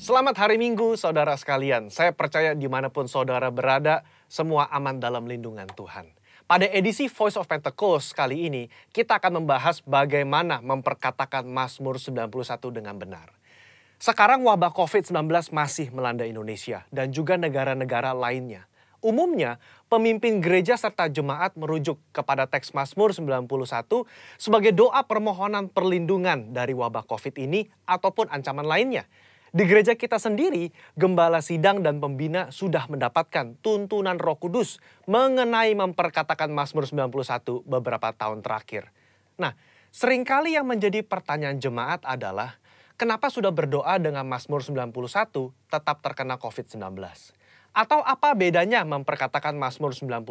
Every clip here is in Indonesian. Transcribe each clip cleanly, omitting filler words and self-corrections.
Selamat hari Minggu, saudara sekalian. Saya percaya dimanapun saudara berada, semua aman dalam lindungan Tuhan. Pada edisi Voice of Pentecost kali ini, kita akan membahas bagaimana memperkatakan Mazmur 91 dengan benar. Sekarang wabah COVID-19 masih melanda Indonesia dan juga negara-negara lainnya. Umumnya, pemimpin gereja serta jemaat merujuk kepada teks Mazmur 91 sebagai doa permohonan perlindungan dari wabah COVID ini ataupun ancaman lainnya. Di gereja kita sendiri, gembala sidang dan pembina sudah mendapatkan tuntunan Roh Kudus mengenai memperkatakan Mazmur 91 beberapa tahun terakhir. Nah, seringkali yang menjadi pertanyaan jemaat adalah, kenapa sudah berdoa dengan Mazmur 91 tetap terkena COVID-19? Atau apa bedanya memperkatakan Mazmur 91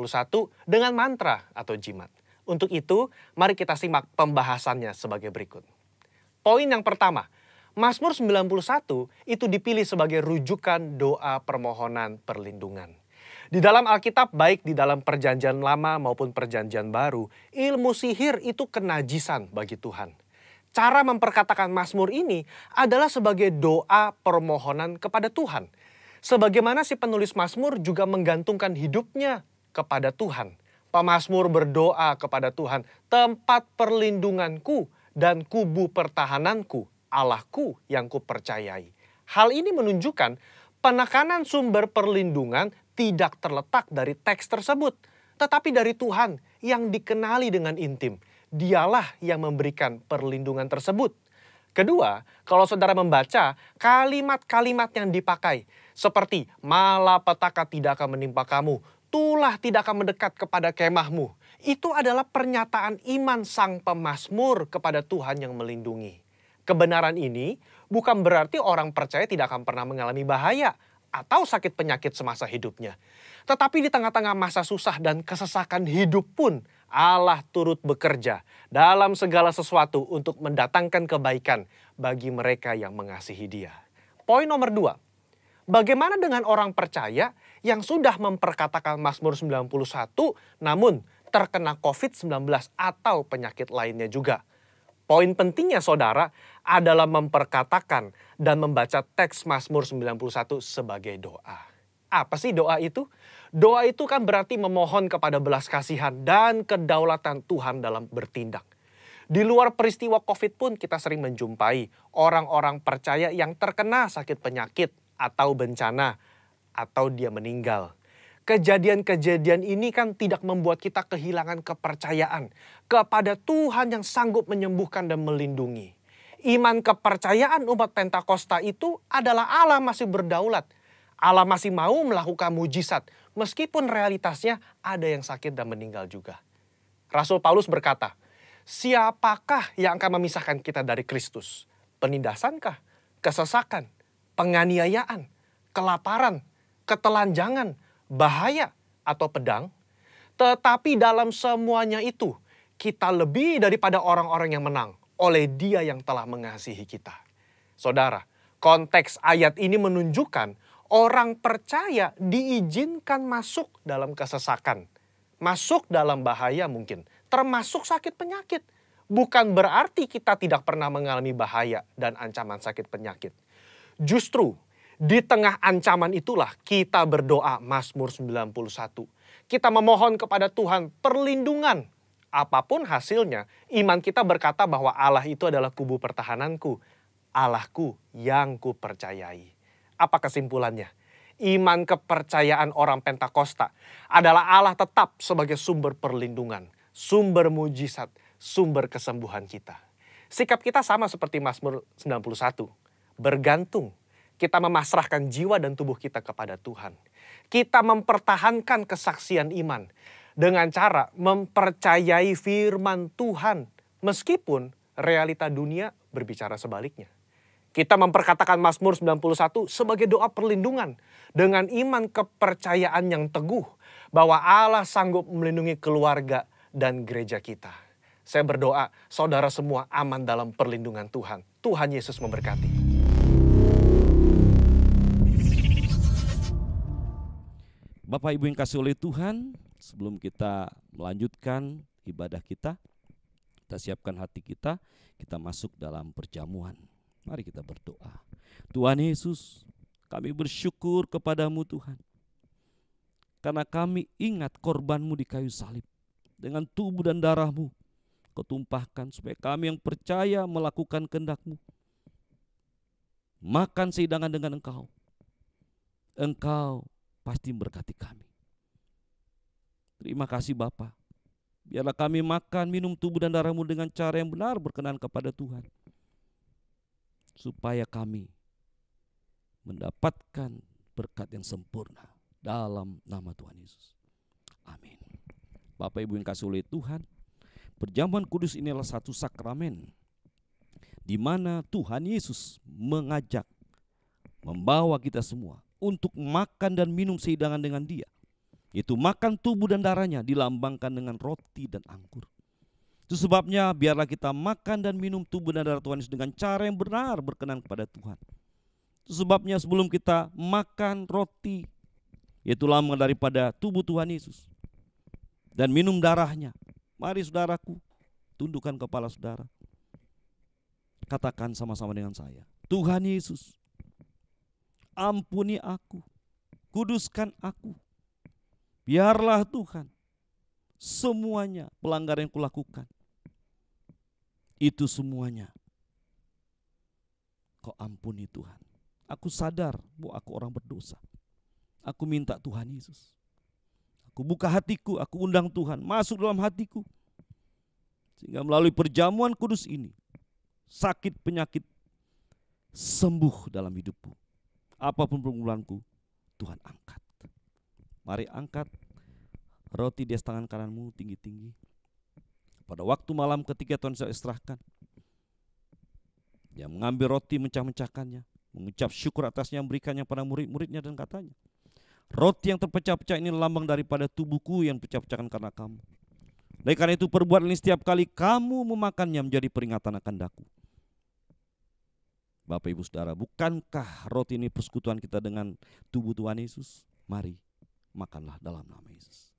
dengan mantra atau jimat? Untuk itu, mari kita simak pembahasannya sebagai berikut. Poin yang pertama, Mazmur 91 itu dipilih sebagai rujukan doa permohonan perlindungan. Di dalam Alkitab, baik di dalam Perjanjian Lama maupun Perjanjian Baru, ilmu sihir itu kenajisan bagi Tuhan. Cara memperkatakan Mazmur ini adalah sebagai doa permohonan kepada Tuhan. Sebagaimana si penulis Mazmur juga menggantungkan hidupnya kepada Tuhan. Pemazmur berdoa kepada Tuhan, tempat perlindunganku dan kubu pertahananku, Allahku yang kupercayai. Hal ini menunjukkan penekanan sumber perlindungan tidak terletak dari teks tersebut, tetapi dari Tuhan yang dikenali dengan intim. Dialah yang memberikan perlindungan tersebut. Kedua, kalau saudara membaca kalimat-kalimat yang dipakai, seperti malapetaka tidak akan menimpa kamu, tulah tidak akan mendekat kepada kemahmu. Itu adalah pernyataan iman sang pemazmur kepada Tuhan yang melindungi. Kebenaran ini bukan berarti orang percaya tidak akan pernah mengalami bahaya atau sakit penyakit semasa hidupnya. Tetapi di tengah-tengah masa susah dan kesesakan hidup pun, Allah turut bekerja dalam segala sesuatu untuk mendatangkan kebaikan bagi mereka yang mengasihi Dia. Poin nomor 2. Bagaimana dengan orang percaya yang sudah memperkatakan Mazmur 91 namun terkena COVID-19 atau penyakit lainnya juga? Poin pentingnya saudara adalah memperkatakan dan membaca teks Mazmur 91 sebagai doa. Apa sih doa itu? Doa itu kan berarti memohon kepada belas kasihan dan kedaulatan Tuhan dalam bertindak. Di luar peristiwa COVID pun kita sering menjumpai orang-orang percaya yang terkena sakit penyakit atau bencana atau dia meninggal. Kejadian-kejadian ini kan tidak membuat kita kehilangan kepercayaan kepada Tuhan yang sanggup menyembuhkan dan melindungi. Iman kepercayaan umat Pentakosta itu adalah Allah masih berdaulat. Allah masih mau melakukan mujizat meskipun realitasnya ada yang sakit dan meninggal juga. Rasul Paulus berkata, siapakah yang akan memisahkan kita dari Kristus? Penindasankah? Kesesakan? Penganiayaan? Kelaparan? Ketelanjangan? Bahaya atau pedang? Tetapi dalam semuanya itu, kita lebih daripada orang-orang yang menang oleh Dia yang telah mengasihi kita. Saudara, konteks ayat ini menunjukkan orang percaya diizinkan masuk dalam kesesakan, masuk dalam bahaya mungkin, termasuk sakit penyakit. Bukan berarti kita tidak pernah mengalami bahaya dan ancaman sakit penyakit. Justru di tengah ancaman itulah kita berdoa Mazmur 91. Kita memohon kepada Tuhan perlindungan. Apapun hasilnya, iman kita berkata bahwa Allah itu adalah kubu pertahananku, Allahku yang kupercayai. Apa kesimpulannya? Iman kepercayaan orang Pentakosta adalah Allah tetap sebagai sumber perlindungan, sumber mujizat, sumber kesembuhan kita. Sikap kita sama seperti Mazmur 91, bergantung. Kita memasrahkan jiwa dan tubuh kita kepada Tuhan. Kita mempertahankan kesaksian iman dengan cara mempercayai firman Tuhan meskipun realita dunia berbicara sebaliknya. Kita memperkatakan Mazmur 91 sebagai doa perlindungan dengan iman kepercayaan yang teguh bahwa Allah sanggup melindungi keluarga dan gereja kita. Saya berdoa saudara semua aman dalam perlindungan Tuhan. Tuhan Yesus memberkati. Bapak Ibu yang kasih oleh Tuhan, sebelum kita melanjutkan ibadah kita siapkan hati kita masuk dalam perjamuan. Mari kita berdoa. Tuhan Yesus, kami bersyukur kepadamu Tuhan. Karena kami ingat korbanmu di kayu salib. Dengan tubuh dan darahmu Kau tumpahkan supaya kami yang percaya melakukan kehendak-Mu. Makan sehidangan dengan Engkau. Engkau pasti memberkati kami. Terima kasih Bapa. Biarlah kami makan, minum tubuh dan darah-Mu dengan cara yang benar berkenan kepada Tuhan. Supaya kami mendapatkan berkat yang sempurna dalam nama Tuhan Yesus. Amin. Bapak Ibu yang kasih oleh Tuhan, perjamuan kudus ini adalah satu sakramen di mana Tuhan Yesus mengajak, membawa kita semua untuk makan dan minum sehidangan dengan Dia. Itu makan tubuh dan darahnya dilambangkan dengan roti dan anggur. Itu sebabnya biarlah kita makan dan minum tubuh dan darah Tuhan Yesus dengan cara yang benar berkenan kepada Tuhan. Itu sebabnya sebelum kita makan roti, yaitu lambang daripada tubuh Tuhan Yesus, dan minum darahnya, mari saudaraku, tundukkan kepala saudara. Katakan sama-sama dengan saya, Tuhan Yesus, ampuni aku, kuduskan aku. Biarlah Tuhan, semuanya pelanggaran yang kulakukan, itu semuanya Kau ampuni Tuhan. Aku sadar bahwa aku orang berdosa. Aku minta Tuhan Yesus, aku buka hatiku, aku undang Tuhan masuk dalam hatiku. Sehingga melalui perjamuan kudus ini, sakit penyakit sembuh dalam hidupku. Apapun pergumulanku, Tuhan angkat. Mari angkat roti di atas tangan kananmu tinggi-tinggi. Pada waktu malam ketika Tuhan saya serahkan, Dia mengambil roti, mencah-mecahkannya, mengucap syukur atasnya, memberikannya pada murid-muridnya dan katanya, roti yang terpecah-pecah ini lambang daripada tubuhku yang pecah-pecahkan karena kamu. Oleh karena itu perbuatlah ini setiap kali kamu memakannya menjadi peringatan akan daku. Bapak Ibu Saudara, bukankah roti ini persekutuan kita dengan tubuh Tuhan Yesus? Mari makanlah dalam nama Yesus.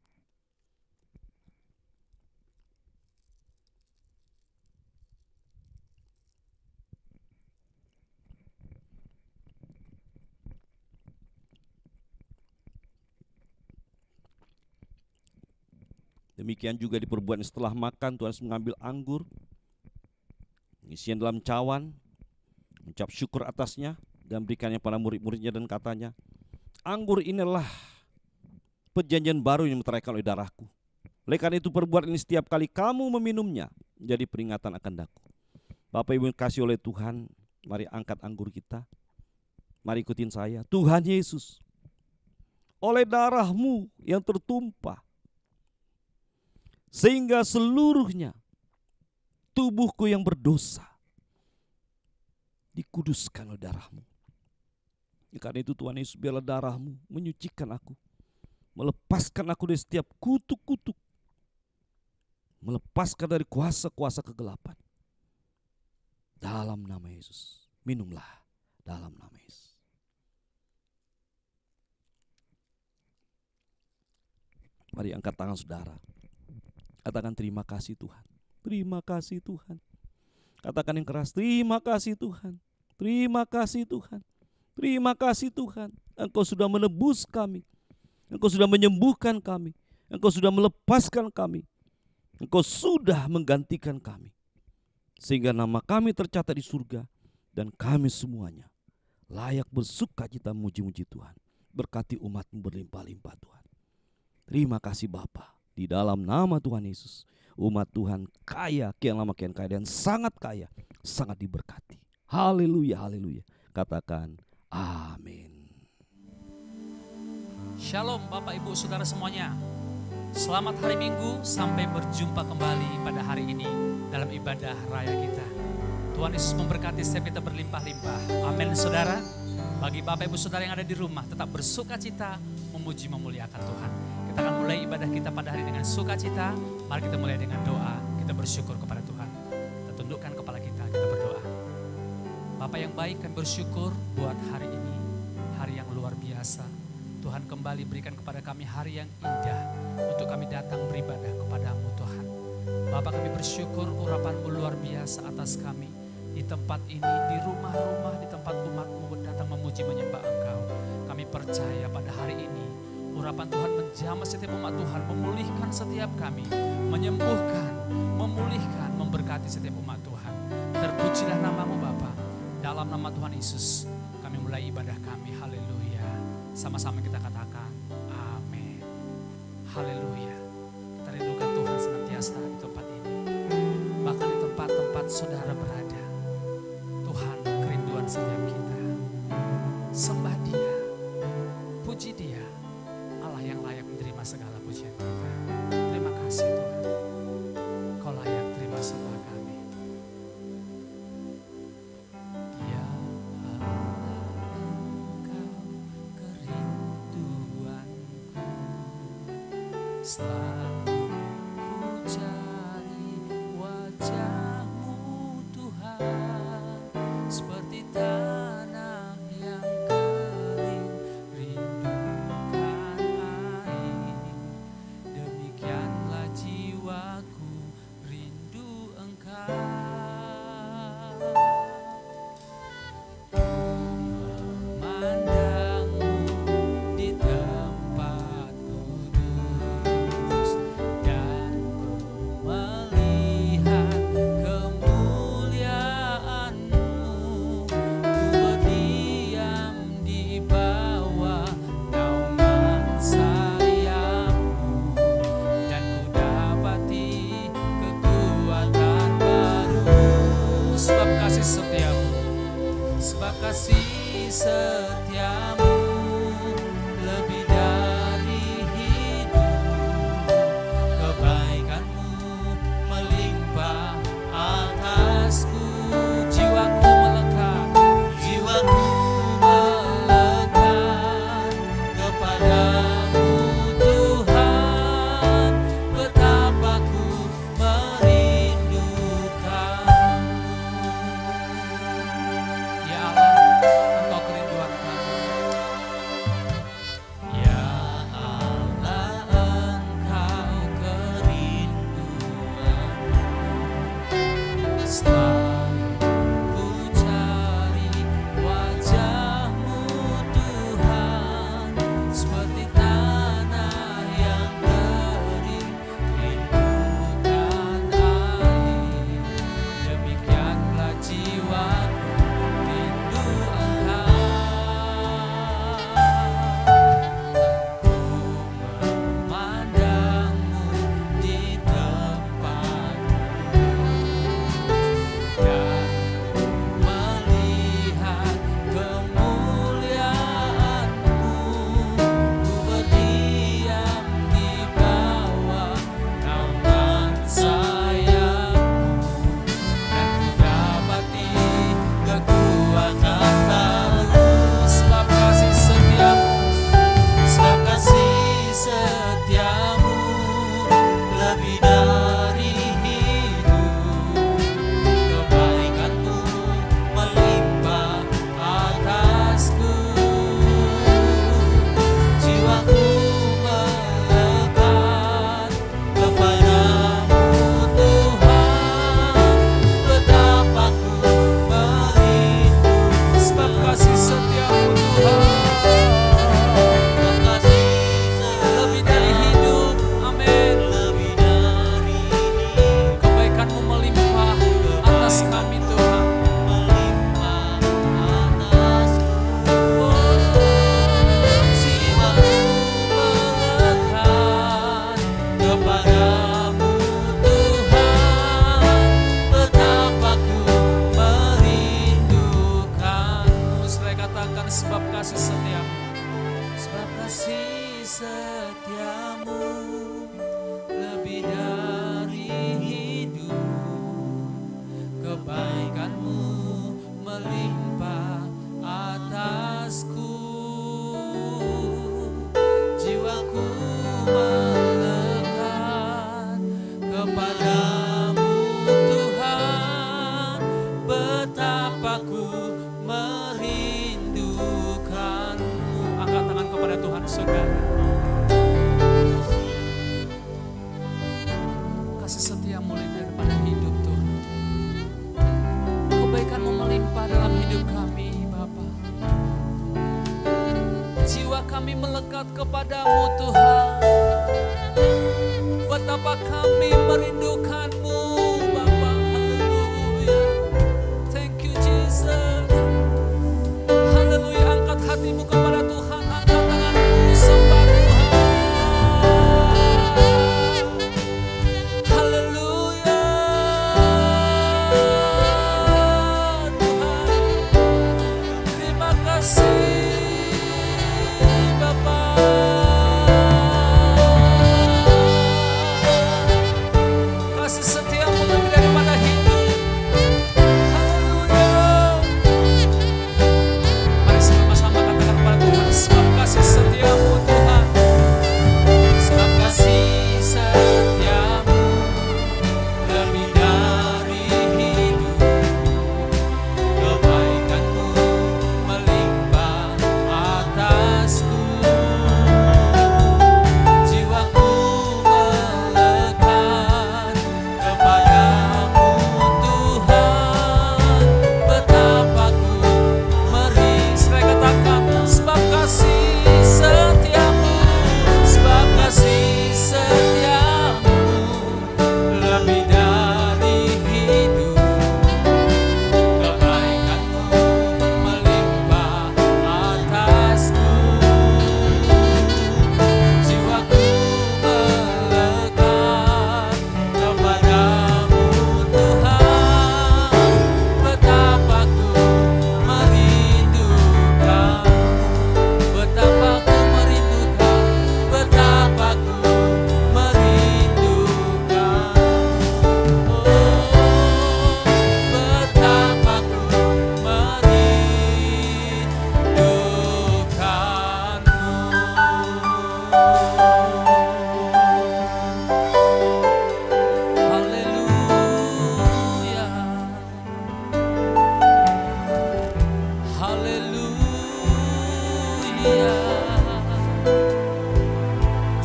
Demikian juga diperbuat setelah makan, Tuhan Yesus mengambil anggur, mengisinya dalam cawan, mengucap syukur atasnya, dan berikannya pada murid-muridnya dan katanya, anggur inilah perjanjian baru yang meteraikan oleh darahku. Oleh karena itu perbuat ini setiap kali kamu meminumnya menjadi peringatan akan daku. Bapak Ibu yang kasih oleh Tuhan, mari angkat anggur kita. Mari ikutin saya. Tuhan Yesus, oleh darah-Mu yang tertumpah, sehingga seluruhnya tubuhku yang berdosa dikuduskan oleh darah-Mu. Karena itu Tuhan Yesus, biarlah darah-Mu menyucikan aku, melepaskan aku dari setiap kutuk-kutuk, melepaskan dari kuasa-kuasa kegelapan. Dalam nama Yesus, minumlah dalam nama Yesus. Mari angkat tangan saudara. Katakan terima kasih Tuhan. Terima kasih Tuhan. Katakan yang keras, terima kasih Tuhan. Terima kasih Tuhan. Terima kasih Tuhan. Engkau sudah menebus kami. Engkau sudah menyembuhkan kami. Engkau sudah melepaskan kami. Engkau sudah menggantikan kami. Sehingga nama kami tercatat di surga. Dan kami semuanya layak bersukacita memuji-muji Tuhan. Berkati umat-Mu berlimpah-limpah Tuhan. Terima kasih Bapa. Di dalam nama Tuhan Yesus, umat Tuhan kaya, kian lama kian kaya, dan sangat kaya, sangat diberkati. Haleluya, haleluya. Katakan amin. Shalom Bapak Ibu Saudara semuanya. Selamat hari Minggu, sampai berjumpa kembali pada hari ini dalam ibadah raya kita. Tuhan Yesus memberkati setiap kita berlimpah-limpah. Amin saudara. Bagi Bapak Ibu Saudara yang ada di rumah, tetap bersukacita, memuji memuliakan Tuhan. Kita akan mulai ibadah kita pada hari dengan sukacita. Mari kita mulai dengan doa. Kita bersyukur kepada Tuhan. Kita tundukkan kepala kita berdoa. Bapak yang baik, kami bersyukur buat hari ini, hari yang luar biasa. Tuhan kembali berikan kepada kami hari yang indah untuk kami datang beribadah kepada-Mu Tuhan. Bapak, kami bersyukur urapan-Mu luar biasa atas kami, di tempat ini, di rumah-rumah, di tempat umat-Mu datang memuji menyembah Engkau. Kami percaya pada hari ini urapan Tuhan menjamah setiap umat Tuhan, memulihkan setiap kami, menyembuhkan, memulihkan, memberkati setiap umat Tuhan. Terpujilah nama-Mu Bapa. Dalam nama Tuhan Yesus kami mulai ibadah kami. Haleluya. Sama-sama kita katakan amin. Haleluya. Kita rindukan Tuhan senantiasa di tempat ini. Bahkan di tempat-tempat saudara berada. Tuhan kerinduan setiap kita. Sembah Dia. Puji Dia. Allah yang layak menerima segala pujian kita. Terima kasih Tuhan. Kau layak terima sembah kami. Ya Allah, Engkau kerinduanku. Selalu ku cari wajah-Mu Tuhan, seperti tanah yang kering rindukan air. Demikianlah jiwaku rindu Engkau. Memandang-Mu di tempat kudus, dan ku melihat kemuliaan-Mu. Ku berdiam di bawah naungan sayap-Mu, dan ku dapati kekuatan baru. Sebab kasih setiamu, sebab kasih setiamu lebih dari hidup. Kebaikan-Mu melimpah atasku. Jiwaku melekat, jiwaku melekat kepadamu Tuhan. Betapa ku merindukan-Mu. Ya Allah, Engkau kerinduan kami. Ya Allah, Engkau kerinduan. Selalu ku cari wajah-Mu Tuhan, seperti tanah yang kering rindukan air. Demikianlah jiwaku rindu Engkau. Ku memandang-Mu di tempat kudus, dan melihat kemuliaan-Mu. Ku berdiam di bawah naungan sayap-Mu, dan ku dapati kekuatan baru. Sebab kasih setiamu, sebab kasih setiamu lebih dari hidup. Kebaikan-Mu melimpah atasku. Jiwaku melekat kepadamu Tuhan. Betapa ku merindu. Sebab kasih setiamu Tuhan, sebab kasih lebih dari hidup. Amin. Kebaikan-Mu melimpah atas kami Tuhan. Oh, jiwaku melekat kepadamu Tuhan. Betapa ku merindukan-Mu. Saya katakan sebab kasih setiamu, sebab kasih setiamu lebih dari hidup. Kebaikan-Mu melimpah atasku. Jiwaku melekat kepadamu Tuhan. Betapa ku merindukan-Mu. Angkat tangan kepada Tuhan saudara. Kasih setiamu lebih daripada hidup Tuhan. Kebaikan kami melekat kepadamu Tuhan. Betapa kami merindukanmu Bapa. Haleluya. Thank you Jesus. Haleluya. Angkat hatimu kepada Tuhan. Angkat tanganmu sembah Tuhan. Haleluya. Tuhan. Terima kasih Bapa. Kasih setiamu lebih daripada hidup. Haleluya. Mari sama-sama katakan kepada Tuhan, sebab kasih setiamu Tuhan. Sebab kasih setiamu lebih dari hidup. Kebaikanmu melimpah atasku. Jiwaku melekat kepadamu Tuhan. Betapa ku merindu. Saya katakan, sebab kasih setiamu, sebab kasih setiamu lebih dari hidup. Kebaikanmu melimpah atasku. Jiwaku melekat kepadamu Tuhan. Betapa ku merindukan, betapa ku merindukan, betapa ku merindukan. Betapa ku merindukanmu. Haleluya. Haleluya.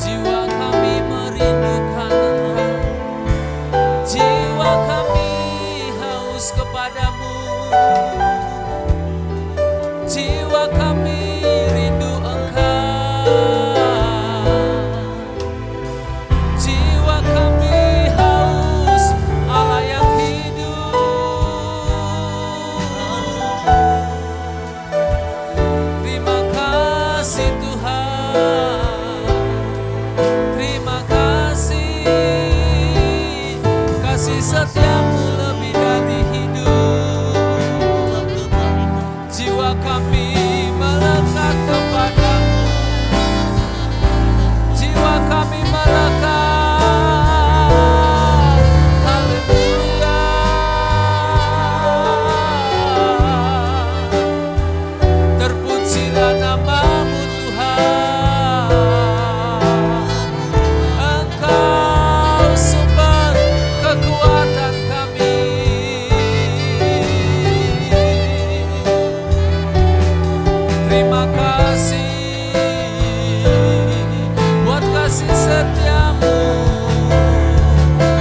Jiwa kami merindukan Engkau. Jiwa kami haus kepadamu. Jiwa kami rindu Engkau. Jiwa kami haus Allah yang hidup. Terima kasih Tuhan. Terima kasih. Kasih setiamu lebih dari hidup. Jiwa kami melekat kepadamu. Jiwa kami melekat. Haleluya. Terpujilah namamu Tuhan. Engkau sumber kekuatan kami. Terima kasih buat kasih setiamu.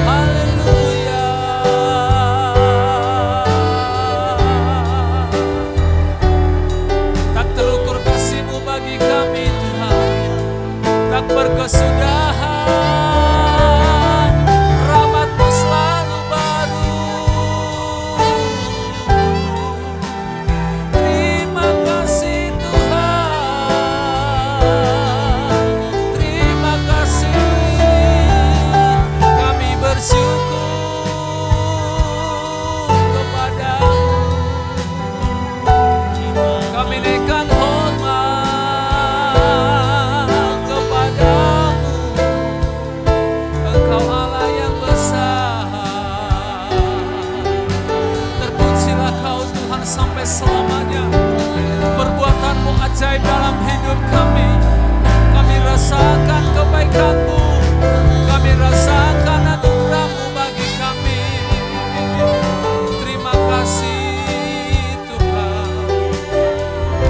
Haleluya. Tak terukur kasih-Mu bagi kami Tuhan. Tak berkesudahan. Rahmat-Mu selalu baru. Terima kasih Tuhan. Terima kasih. Kami bersyukur kepadamu. Kami naikkan hormat kepadamu. Engkau Allah yang besar. Terpujilah Kau Tuhan sampai selamanya. Perbuatan-Mu ajaib dalam hidup kami. Kami rasakan kebaikan-Mu. Kami rasakan anugerah-Mu bagi kami. Terima kasih Tuhan.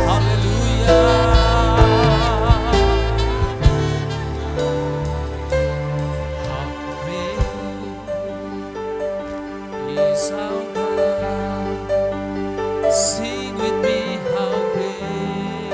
Haleluya. How great is our God. Sing with me, how great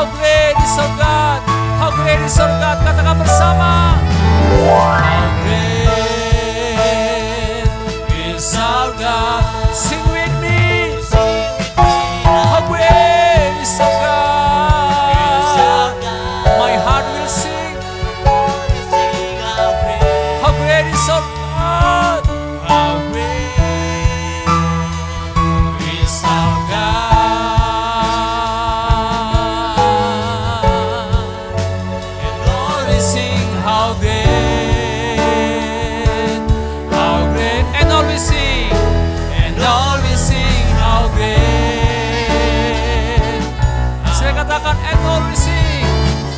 How great is our God. How great is our God. Katakan bersama. How great is our God. Sing with me. How great is our God. My heart will sing. How great is our God. How great is our God. And Lord, we sing how great, how great. And Lord, we sing, and Lord, we sing how great. Saya katakan, and Lord, we sing,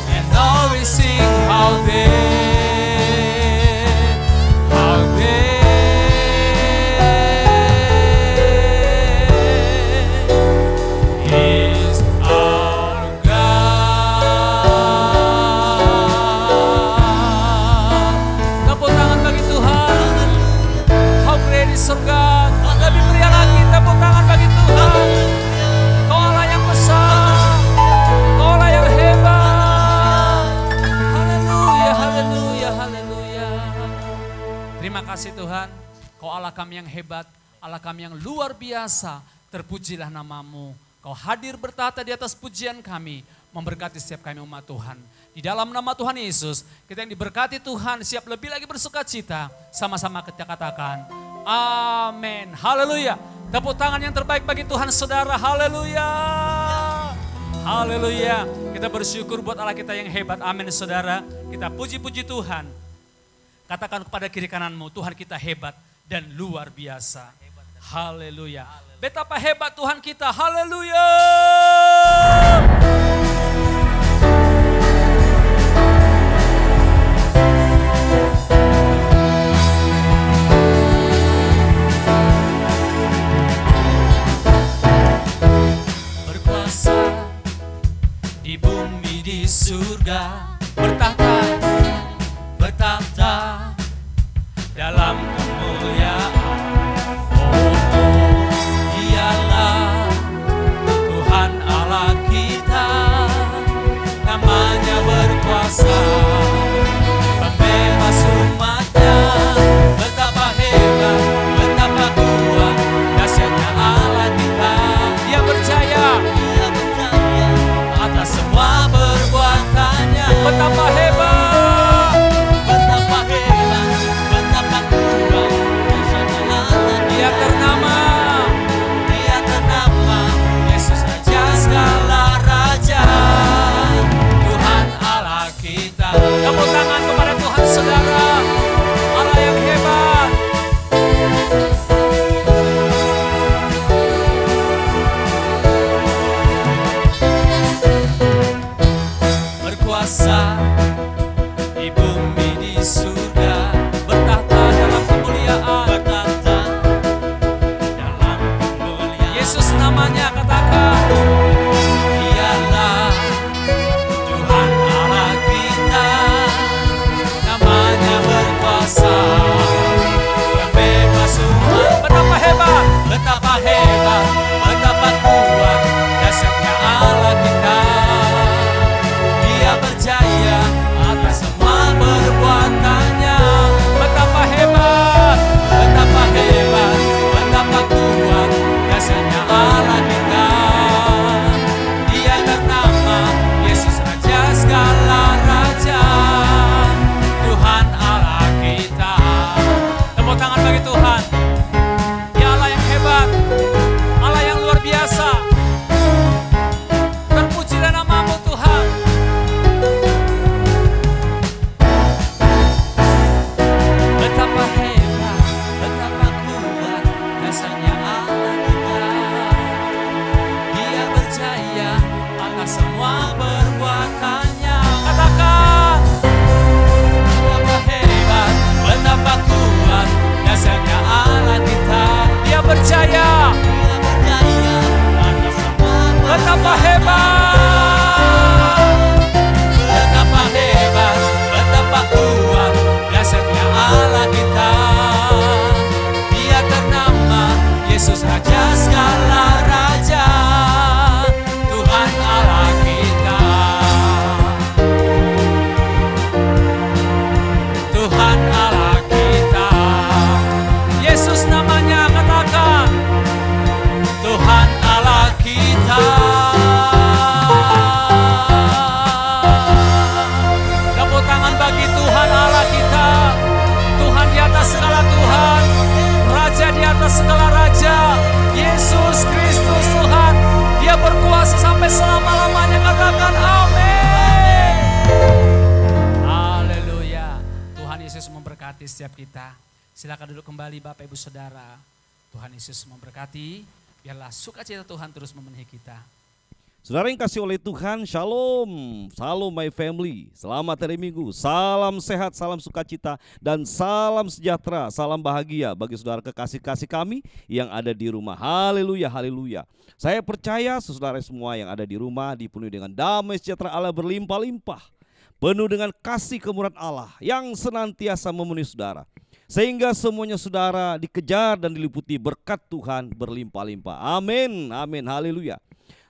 and Lord, we sing how great, how great is our God. Tepuk tangan bagi Tuhan. How great is our God. Lebih meriah lagi, tepuk tangan bagi Tuhan. Kau Allah yang besar, Kau Allah yang hebat. Haleluya, haleluya, haleluya. Terima kasih Tuhan, Kau Allah kami yang hebat, Allah kami yang luar biasa. Terpujilah namamu. Kau hadir bertata di atas pujian kami, memberkati setiap kami umat Tuhan. Di dalam nama Tuhan Yesus, kita yang diberkati Tuhan, siap lebih lagi bersuka cita. Sama-sama kita katakan, amin. Haleluya. Tepuk tangan yang terbaik bagi Tuhan saudara. Haleluya. Haleluya. Kita bersyukur buat Allah kita yang hebat. Amin saudara. Kita puji-puji Tuhan. Katakan kepada kiri kananmu, Tuhan kita hebat dan luar biasa. Haleluya. Betapa hebat Tuhan kita. Haleluya. Berkuasa di bumi di surga, bertahta, bertahta dalam kemuliaan. Dialah Tuhan Allah kita, namanya berkuasa, pembebas umatnya. Betapa hebat, betapa kuat, dahsyatnya Allah kita. Dia berjaya atas semua perbuatannya. Betapa hebat, betapa hebat, betapa kuat, dahsyatnya Allah. Dia ternama, Dia ternama, Yesus Raja segala raja, Tuhan Allah kita. Tepuk tangan kepada Tuhan saudara, Allah yang hebat. Berkuasa sampai selama-lamanya. Katakan amin. Haleluya. Tuhan Yesus memberkati setiap kita. Silakan duduk kembali Bapak Ibu Saudara. Tuhan Yesus memberkati. Biarlah sukacita Tuhan terus memenuhi kita. Saudara yang kasih oleh Tuhan, shalom, shalom my family, selamat hari Minggu, salam sehat, salam sukacita, dan salam sejahtera, salam bahagia bagi saudara kekasih-kasih kami yang ada di rumah. Haleluya, haleluya. Saya percaya saudara semua yang ada di rumah dipenuhi dengan damai sejahtera Allah berlimpah-limpah, penuh dengan kasih kemurahan Allah yang senantiasa memenuhi saudara. Sehingga semuanya saudara dikejar dan diliputi berkat Tuhan berlimpah-limpah. Amin, amin, haleluya.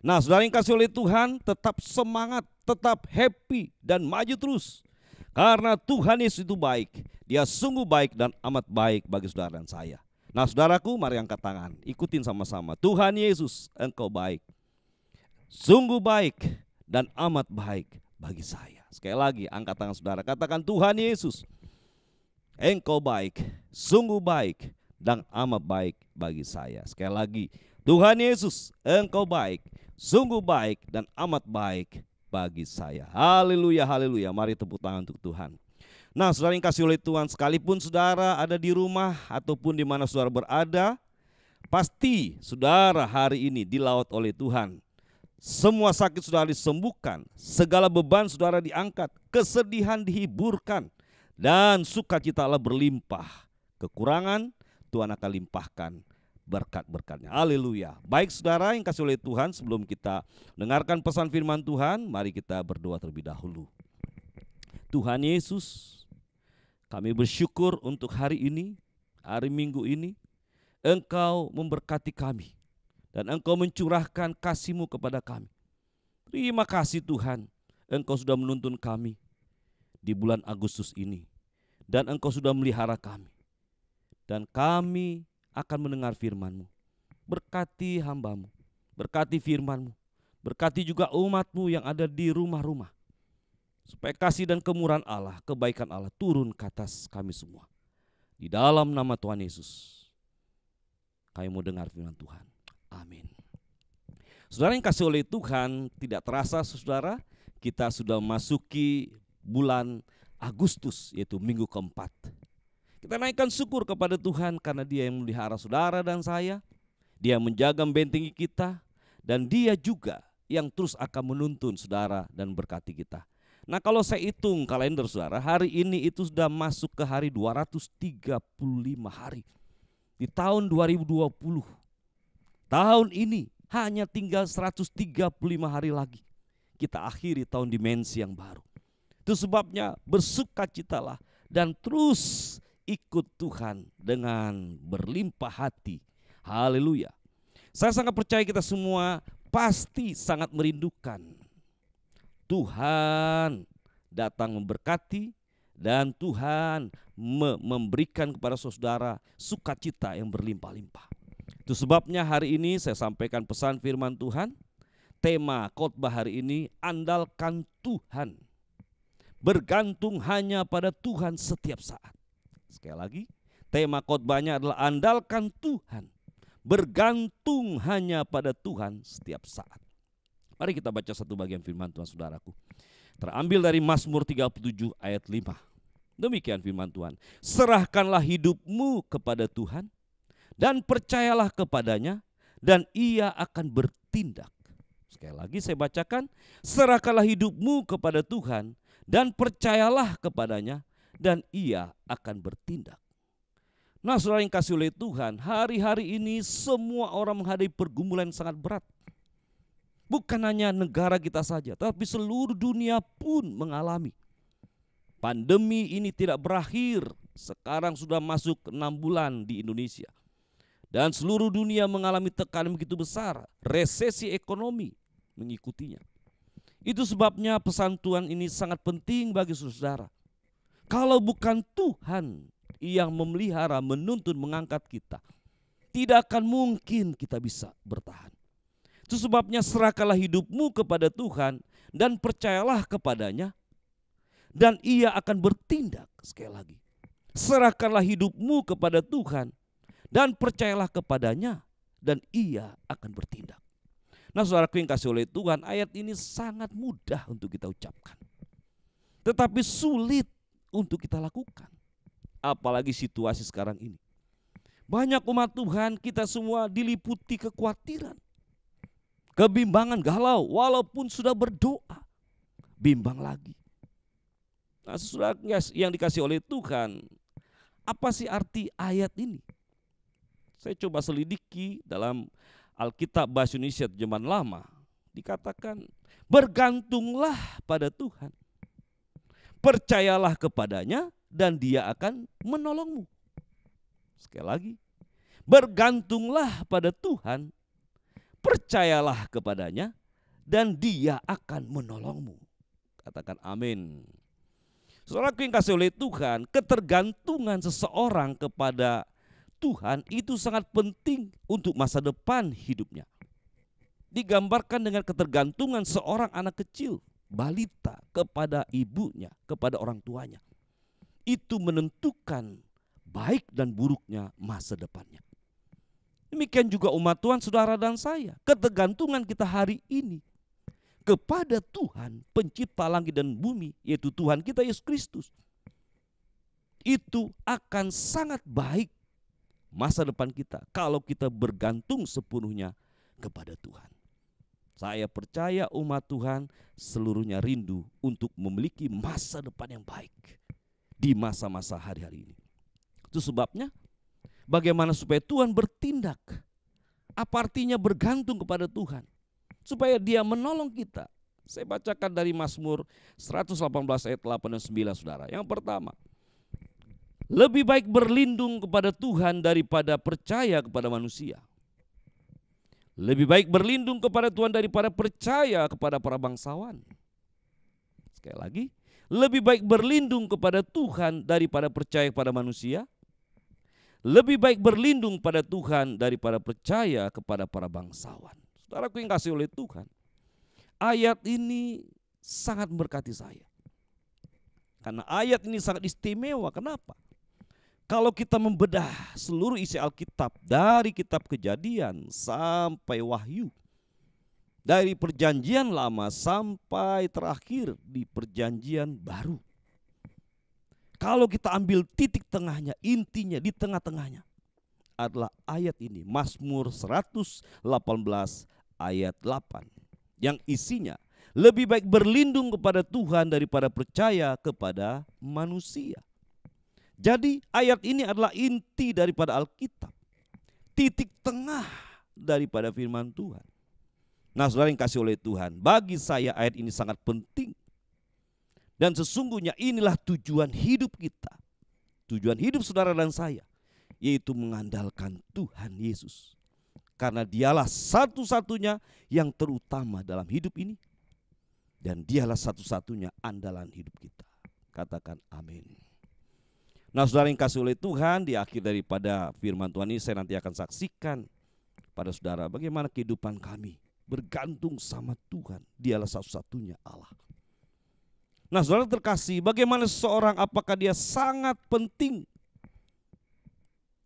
Nah, saudara yang kasih oleh Tuhan, tetap semangat, tetap happy, dan maju terus. Karena Tuhan Yesus itu baik. Dia sungguh baik dan amat baik bagi saudara dan saya. Nah, saudaraku, mari angkat tangan. Ikutin sama-sama. Tuhan Yesus, Engkau baik. Sungguh baik dan amat baik bagi saya. Sekali lagi, angkat tangan saudara. Katakan, Tuhan Yesus, Engkau baik. Sungguh baik dan amat baik bagi saya. Sekali lagi, Tuhan Yesus, Engkau baik. Sungguh baik dan amat baik bagi saya. Haleluya, haleluya. Mari tepuk tangan untuk Tuhan. Nah, saudara yang kasih oleh Tuhan, sekalipun saudara ada di rumah ataupun di mana saudara berada, pasti saudara hari ini dilawat oleh Tuhan. Semua sakit saudara disembuhkan, segala beban saudara diangkat, kesedihan dihiburkan, dan sukacita Allah berlimpah. Kekurangan Tuhan akan limpahkan berkat-berkatnya. Haleluya. Baik saudara yang kasih oleh Tuhan, sebelum kita dengarkan pesan firman Tuhan, mari kita berdoa terlebih dahulu. Tuhan Yesus, kami bersyukur untuk hari ini, hari Minggu ini, Engkau memberkati kami, dan Engkau mencurahkan kasih-Mu kepada kami. Terima kasih Tuhan, Engkau sudah menuntun kami di bulan Agustus ini, dan Engkau sudah melihara kami, dan kami akan mendengar firman-Mu. Berkati hamba-Mu, berkati firman-Mu, berkati juga umat-Mu yang ada di rumah-rumah, supaya kasih dan kemurahan Allah, kebaikan Allah turun ke atas kami semua. Di dalam nama Tuhan Yesus, kami mau dengar firman Tuhan. Amin. Saudara yang kasih oleh Tuhan, tidak terasa saudara, kita sudah memasuki bulan Agustus, yaitu minggu keempat. Kita naikkan syukur kepada Tuhan karena Dia yang memelihara saudara dan saya. Dia menjaga membentengi kita, dan Dia juga yang terus akan menuntun saudara dan berkati kita. Nah, kalau saya hitung kalender saudara, hari ini itu sudah masuk ke hari 235 hari. Di tahun 2020. Tahun ini hanya tinggal 135 hari lagi. Kita akhiri tahun dimensi yang baru. Itu sebabnya bersukacitalah dan terus ikut Tuhan dengan berlimpah hati. Haleluya. Saya sangat percaya kita semua pasti sangat merindukan Tuhan datang memberkati, dan Tuhan memberikan kepada saudara sukacita yang berlimpah-limpah. Itu sebabnya hari ini saya sampaikan pesan firman Tuhan. Tema khotbah hari ini, andalkan Tuhan. Bergantung hanya pada Tuhan setiap saat. Sekali lagi, tema khotbahnya adalah andalkan Tuhan. Bergantung hanya pada Tuhan setiap saat. Mari kita baca satu bagian firman Tuhan saudaraku. Terambil dari Mazmur 37 ayat 5. Demikian firman Tuhan. Serahkanlah hidupmu kepada Tuhan dan percayalah kepadanya, dan Ia akan bertindak. Sekali lagi saya bacakan. Serahkanlah hidupmu kepada Tuhan dan percayalah kepadanya, dan Ia akan bertindak. Nah, saudara yang kasih oleh Tuhan, hari-hari ini semua orang menghadapi pergumulan yang sangat berat. Bukan hanya negara kita saja, tapi seluruh dunia pun mengalami. Pandemi ini tidak berakhir, sekarang sudah masuk 6 bulan di Indonesia. Dan seluruh dunia mengalami tekanan begitu besar, resesi ekonomi mengikutinya. Itu sebabnya pesan Tuhan ini sangat penting bagi saudara. Kalau bukan Tuhan yang memelihara, menuntun, mengangkat kita, tidak akan mungkin kita bisa bertahan. Itu sebabnya serahkanlah hidupmu kepada Tuhan dan percayalah kepadanya, dan Ia akan bertindak. Sekali lagi, serahkanlah hidupmu kepada Tuhan dan percayalah kepadanya, dan Ia akan bertindak. Nah, saudaraku yang kasih oleh Tuhan, ayat ini sangat mudah untuk kita ucapkan, tetapi sulit untuk kita lakukan. Apalagi situasi sekarang ini. Banyak umat Tuhan, kita semua diliputi kekhawatiran, kebimbangan, galau, walaupun sudah berdoa, bimbang lagi. Nah, saudara yang dikasih oleh Tuhan, apa sih arti ayat ini? Saya coba selidiki dalam Alkitab Bahasa Indonesia Terjemahan Lama. Dikatakan, bergantunglah pada Tuhan, percayalah kepadanya dan Dia akan menolongmu. Sekali lagi, bergantunglah pada Tuhan, percayalah kepadanya dan Dia akan menolongmu. Katakan amin. Saudaraku yang kasih oleh Tuhan, ketergantungan seseorang kepada Tuhan itu sangat penting untuk masa depan hidupnya. Digambarkan dengan ketergantungan seorang anak kecil, balita, kepada ibunya, kepada orang tuanya. Itu menentukan baik dan buruknya masa depannya. Demikian juga umat Tuhan, saudara dan saya. Ketergantungan kita hari ini kepada Tuhan pencipta langit dan bumi, yaitu Tuhan kita Yesus Kristus, itu akan sangat baik masa depan kita kalau kita bergantung sepenuhnya kepada Tuhan. Saya percaya umat Tuhan seluruhnya rindu untuk memiliki masa depan yang baik di masa-masa hari-hari ini. Itu sebabnya bagaimana supaya Tuhan bertindak. Apa artinya bergantung kepada Tuhan? Supaya Dia menolong kita. Saya bacakan dari Mazmur 118 ayat 8 dan 9, saudara. Yang pertama, lebih baik berlindung kepada Tuhan daripada percaya kepada manusia. Lebih baik berlindung kepada Tuhan daripada percaya kepada para bangsawan. Sekali lagi, lebih baik berlindung kepada Tuhan daripada percaya kepada manusia. Lebih baik berlindung pada Tuhan daripada percaya kepada para bangsawan. Saudaraku yang kasih oleh Tuhan, ayat ini sangat memberkati saya. Karena ayat ini sangat istimewa. Kenapa? Kalau kita membedah seluruh isi Alkitab, dari kitab Kejadian sampai Wahyu, dari perjanjian lama sampai terakhir di perjanjian baru, kalau kita ambil titik tengahnya, intinya di tengah-tengahnya adalah ayat ini, Mazmur 118 ayat 8, yang isinya lebih baik berlindung kepada Tuhan daripada percaya kepada manusia. Jadi ayat ini adalah inti daripada Alkitab, titik tengah daripada firman Tuhan. Nah, saudara yang kasih oleh Tuhan, bagi saya ayat ini sangat penting. Dan sesungguhnya inilah tujuan hidup kita, tujuan hidup saudara dan saya, yaitu mengandalkan Tuhan Yesus. Karena Dialah satu-satunya yang terutama dalam hidup ini, dan Dialah satu-satunya andalan hidup kita. Katakan amin. Nah, saudara yang kasih oleh Tuhan, di akhir daripada firman Tuhan ini saya nanti akan saksikan pada saudara bagaimana kehidupan kami bergantung sama Tuhan. Dialah satu-satunya Allah. Nah, saudara terkasih, bagaimana seseorang, apakah dia sangat penting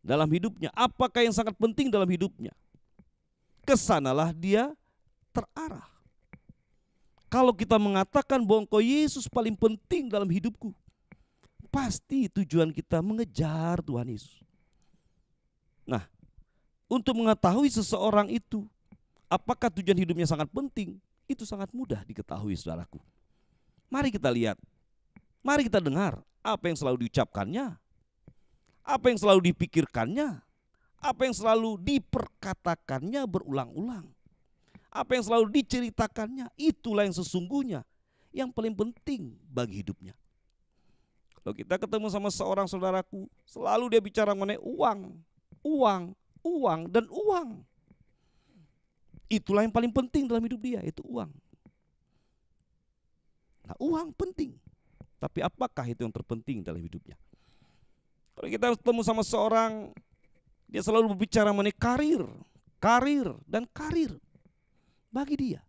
dalam hidupnya? Apakah yang sangat penting dalam hidupnya? Kesanalah dia terarah. Kalau kita mengatakan bahwa Engkau Yesus paling penting dalam hidupku, pasti tujuan kita mengejar Tuhan Yesus. Nah, untuk mengetahui seseorang itu apakah tujuan hidupnya sangat penting, itu sangat mudah diketahui, saudaraku. Mari kita lihat, mari kita dengar apa yang selalu diucapkannya, apa yang selalu dipikirkannya, apa yang selalu diperkatakannya berulang-ulang, apa yang selalu diceritakannya. Itulah yang sesungguhnya yang paling penting bagi hidupnya. Kalau kita ketemu sama seorang saudaraku, selalu dia bicara mengenai uang, uang, uang, dan uang. Itulah yang paling penting dalam hidup dia, itu uang. Nah, uang penting, tapi apakah itu yang terpenting dalam hidupnya? Kalau kita ketemu sama seorang, dia selalu berbicara mengenai karir, karir, dan karir. Bagi dia,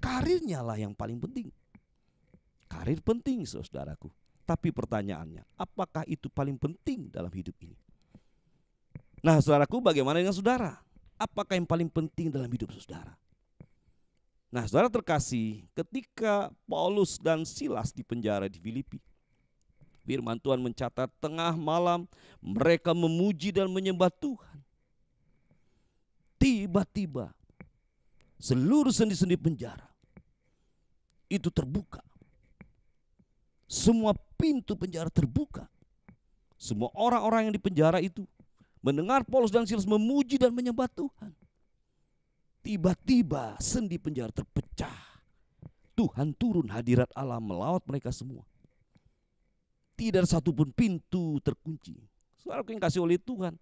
karirnya lah yang paling penting. Karir penting, saudaraku. Tapi pertanyaannya, apakah itu paling penting dalam hidup ini? Nah, saudaraku, bagaimana dengan saudara? Apakah yang paling penting dalam hidup saudara? Nah, saudara terkasih, ketika Paulus dan Silas di penjara di Filipi, firman Tuhan mencatat tengah malam mereka memuji dan menyembah Tuhan. Tiba-tiba seluruh sendi-sendi penjara itu terbuka. Semua pintu penjara terbuka. Semua orang-orang yang di penjara itu mendengar Paulus dan Silas memuji dan menyembah Tuhan. Tiba-tiba sendi penjara terpecah. Tuhan turun, hadirat Allah melawat mereka semua. Tidak ada satupun pintu terkunci. Saudara yang kasih oleh Tuhan,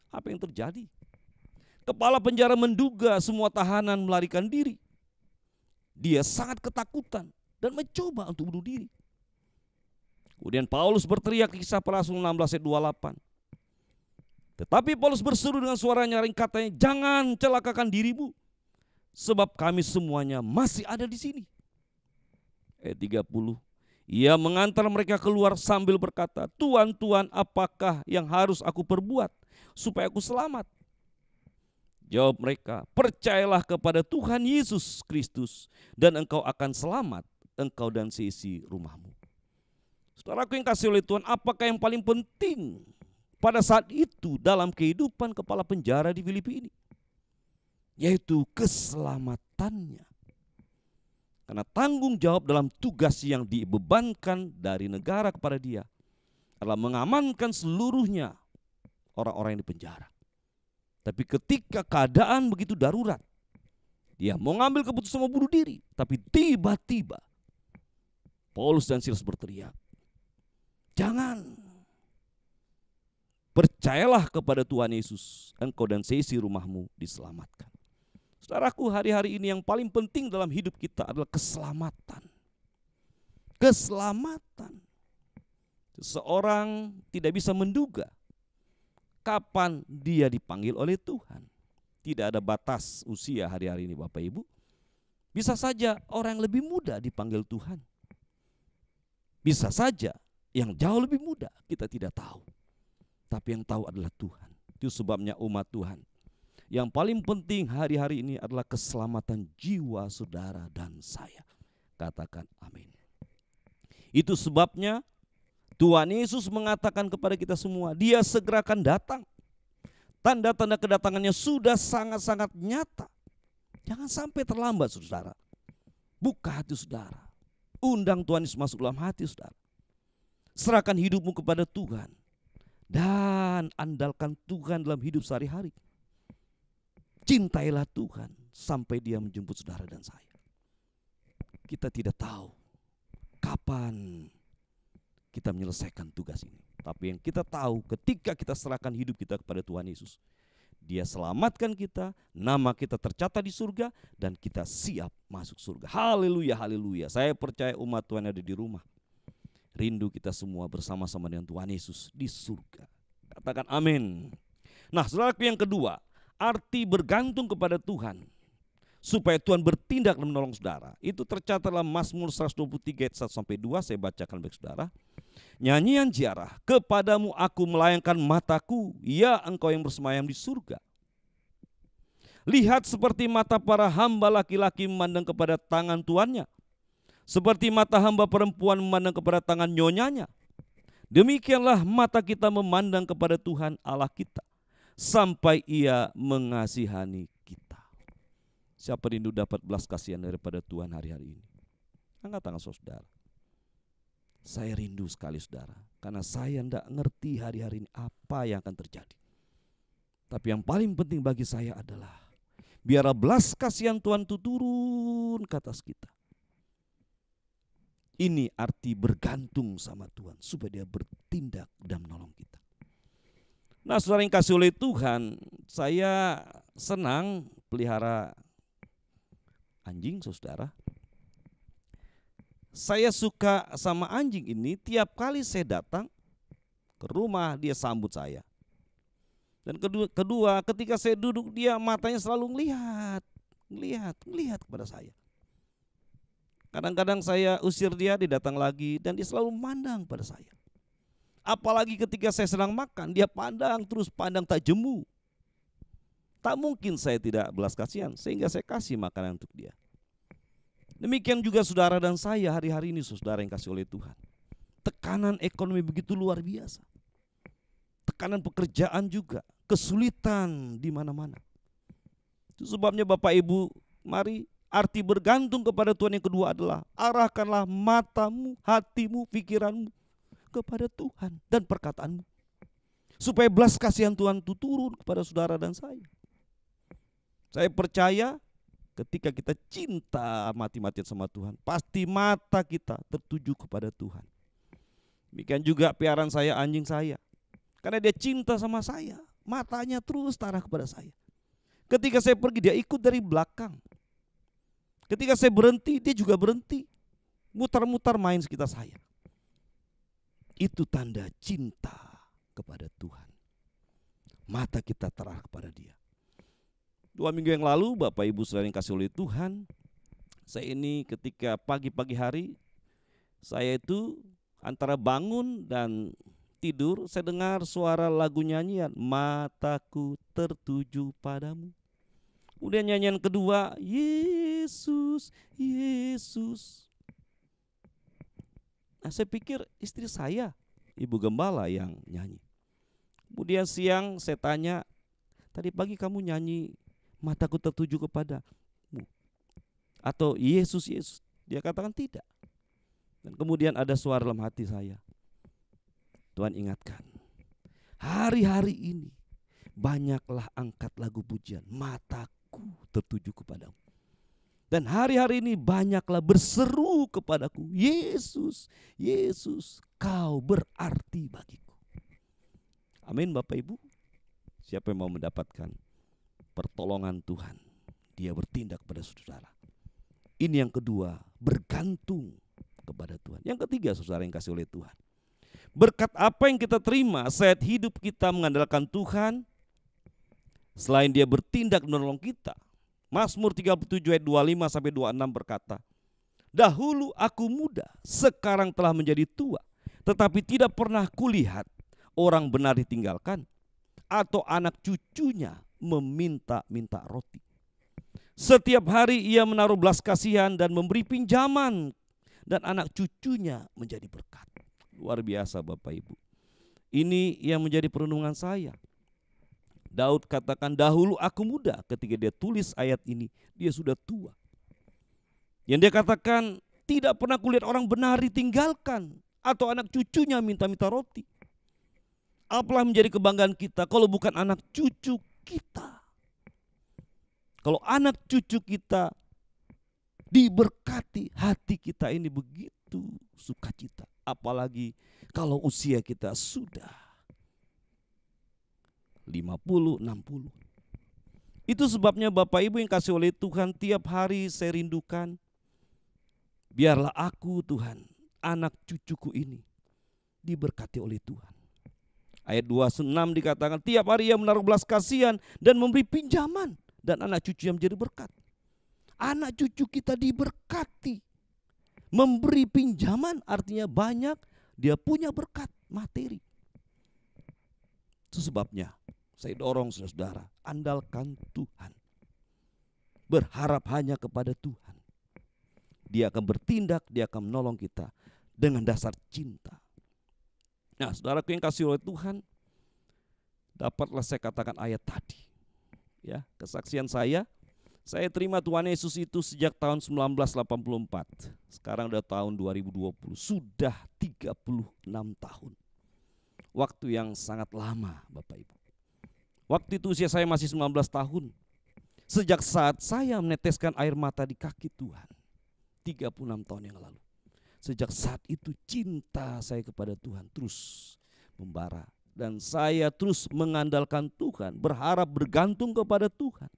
apa yang terjadi? Kepala penjara menduga semua tahanan melarikan diri. Dia sangat ketakutan dan mencoba untuk bunuh diri. Kemudian Paulus berteriak di Kisah Para Rasul 16 ayat 28. Tetapi Paulus berseru dengan suara nyaring katanya, jangan celakakan dirimu, sebab kami semuanya masih ada di sini. Ayat 30. Ia mengantar mereka keluar sambil berkata, Tuhan, Tuhan, apakah yang harus aku perbuat supaya aku selamat? Jawab mereka, percayalah kepada Tuhan Yesus Kristus dan engkau akan selamat, engkau dan seisi rumahmu. Saudaraku yang kasih oleh Tuhan, apakah yang paling penting pada saat itu dalam kehidupan kepala penjara di Filipi ini? Yaitu keselamatannya. Karena tanggung jawab dalam tugas yang dibebankan dari negara kepada dia adalah mengamankan seluruhnya orang-orang yang di penjara. Tapi ketika keadaan begitu darurat, dia mau ngambil keputusan mau bunuh diri. Tapi tiba-tiba Paulus dan Silas berteriak, jangan, percayalah kepada Tuhan Yesus, engkau dan seisi rumahmu diselamatkan. Saudaraku, hari-hari ini yang paling penting dalam hidup kita adalah keselamatan. Keselamatan. Seseorang tidak bisa menduga kapan dia dipanggil oleh Tuhan. Tidak ada batas usia hari-hari ini Bapak Ibu. Bisa saja orang yang lebih muda dipanggil Tuhan. Bisa saja yang jauh lebih muda, kita tidak tahu. Tapi yang tahu adalah Tuhan. Itu sebabnya umat Tuhan, yang paling penting hari-hari ini adalah keselamatan jiwa saudara dan saya. Katakan amin. Itu sebabnya Tuhan Yesus mengatakan kepada kita semua, dia segera akan datang. Tanda-tanda kedatangannya sudah sangat-sangat nyata. Jangan sampai terlambat saudara. Buka hati saudara. Undang Tuhan Yesus masuk dalam hati saudara. Serahkan hidupmu kepada Tuhan. Dan andalkan Tuhan dalam hidup sehari-hari. Cintailah Tuhan sampai dia menjemput saudara dan saya. Kita tidak tahu kapan kita menyelesaikan tugas ini. Tapi yang kita tahu ketika kita serahkan hidup kita kepada Tuhan Yesus, dia selamatkan kita, nama kita tercatat di surga, dan kita siap masuk surga. Haleluya, haleluya. Saya percaya umat Tuhan ada di rumah, rindu kita semua bersama-sama dengan Tuhan Yesus di surga. Katakan amin. Nah, saudaraku yang kedua, arti bergantung kepada Tuhan supaya Tuhan bertindak dan menolong saudara. Itu tercatat dalam Mazmur 123 ayat 1-2, saya bacakan bagi saudara. Nyanyian ziarah, kepadamu aku melayangkan mataku, ya engkau yang bersemayam di surga. Lihat seperti mata para hamba laki-laki memandang kepada tangan tuannya, seperti mata hamba perempuan memandang kepada tangan nyonyanya. Demikianlah mata kita memandang kepada Tuhan Allah kita, sampai ia mengasihani kita. Siapa rindu dapat belas kasihan daripada Tuhan hari-hari ini? Angkat tangan saudara. Saya rindu sekali saudara, karena saya tidak ngerti hari-hari ini apa yang akan terjadi. Tapi yang paling penting bagi saya adalah biarlah belas kasihan Tuhan itu turun ke atas kita. Ini arti bergantung sama Tuhan supaya dia bertindak dan menolong kita. Nah, saudara yang kasih oleh Tuhan, saya senang pelihara anjing saudara. Saya suka sama anjing ini, tiap kali saya datang ke rumah dia sambut saya. Dan kedua ketika saya duduk dia matanya selalu ngelihat kepada saya. Kadang-kadang saya usir dia datang lagi dan dia selalu memandang pada saya. Apalagi ketika saya sedang makan, dia pandang tak jemu. Tak mungkin saya tidak belas kasihan sehingga saya kasih makanan untuk dia. Demikian juga saudara dan saya hari-hari ini, saudara yang kasih oleh Tuhan. Tekanan ekonomi begitu luar biasa. Tekanan pekerjaan juga, kesulitan di mana-mana. Itu sebabnya Bapak Ibu, mari arti bergantung kepada Tuhan yang kedua adalah arahkanlah matamu, hatimu, pikiranmu kepada Tuhan dan perkataanmu. Supaya belas kasihan Tuhan itu turun kepada saudara dan saya. Saya percaya ketika kita cinta mati-matian sama Tuhan, pasti mata kita tertuju kepada Tuhan. Demikian juga piaraan saya, anjing saya. Karena dia cinta sama saya, matanya terus terarah kepada saya. Ketika saya pergi, dia ikut dari belakang. Ketika saya berhenti, dia juga berhenti. Mutar-mutar main sekitar saya. Itu tanda cinta kepada Tuhan. Mata kita terarah kepada Dia. 2 minggu yang lalu, Bapak Ibu saudara yang kasih oleh Tuhan, saya ini ketika pagi-pagi hari, saya itu antara bangun dan tidur, saya dengar suara lagu nyanyian, mataku tertuju padamu. Kemudian nyanyian kedua, Yesus, Yesus. Nah, saya pikir istri saya, Ibu Gembala yang nyanyi. Kemudian siang saya tanya, tadi pagi kamu nyanyi mataku tertuju kepadamu atau Yesus, Yesus? Dia katakan tidak. Dan kemudian ada suara dalam hati saya, Tuhan ingatkan, hari-hari ini banyaklah angkat lagu pujian, mataku tertuju kepadamu. Dan hari-hari ini banyaklah berseru kepadaku, Yesus, Yesus, kau berarti bagiku. Amin Bapak Ibu. Siapa yang mau mendapatkan pertolongan Tuhan, dia bertindak pada saudara. Ini yang kedua, bergantung kepada Tuhan. Yang ketiga, saudara yang kasih oleh Tuhan, berkat apa yang kita terima saat hidup kita mengandalkan Tuhan, selain Dia bertindak menolong kita. Mazmur 37 ayat 25 sampai 26 berkata, dahulu aku muda, sekarang telah menjadi tua, tetapi tidak pernah kulihat orang benar ditinggalkan, atau anak cucunya meminta-minta roti. Setiap hari ia menaruh belas kasihan dan memberi pinjaman, dan anak cucunya menjadi berkat. Luar biasa Bapak Ibu. Ini yang menjadi perenungan saya. Daud katakan dahulu aku muda, ketika dia tulis ayat ini dia sudah tua. Yang dia katakan tidak pernah kulihat orang benar ditinggalkan atau anak cucunya minta-minta roti. Apalah menjadi kebanggaan kita kalau bukan anak cucu kita. Kalau anak cucu kita diberkati, hati kita ini begitu sukacita. Apalagi kalau usia kita sudah 50, 60. Itu sebabnya Bapak Ibu yang kasih oleh Tuhan, tiap hari saya rindukan, biarlah aku Tuhan, anak cucuku ini diberkati oleh Tuhan. Ayat 26 dikatakan tiap hari ia menaruh belas kasihan dan memberi pinjaman, dan anak cucu yang menjadi berkat. Anak cucu kita diberkati, memberi pinjaman artinya banyak, dia punya berkat materi. Itu sebabnya saya dorong saudara, andalkan Tuhan. Berharap hanya kepada Tuhan. Dia akan bertindak, dia akan menolong kita dengan dasar cinta. Nah, saudaraku yang kasih oleh Tuhan, dapatlah saya katakan ayat tadi. Ya, kesaksian saya terima Tuhan Yesus itu sejak tahun 1984. Sekarang udah tahun 2020, sudah 36 tahun. Waktu yang sangat lama Bapak Ibu. Waktu itu usia saya masih 19 tahun. Sejak saat saya meneteskan air mata di kaki Tuhan, 36 tahun yang lalu. Sejak saat itu cinta saya kepada Tuhan terus membara. Dan saya terus mengandalkan Tuhan, berharap bergantung kepada Tuhan.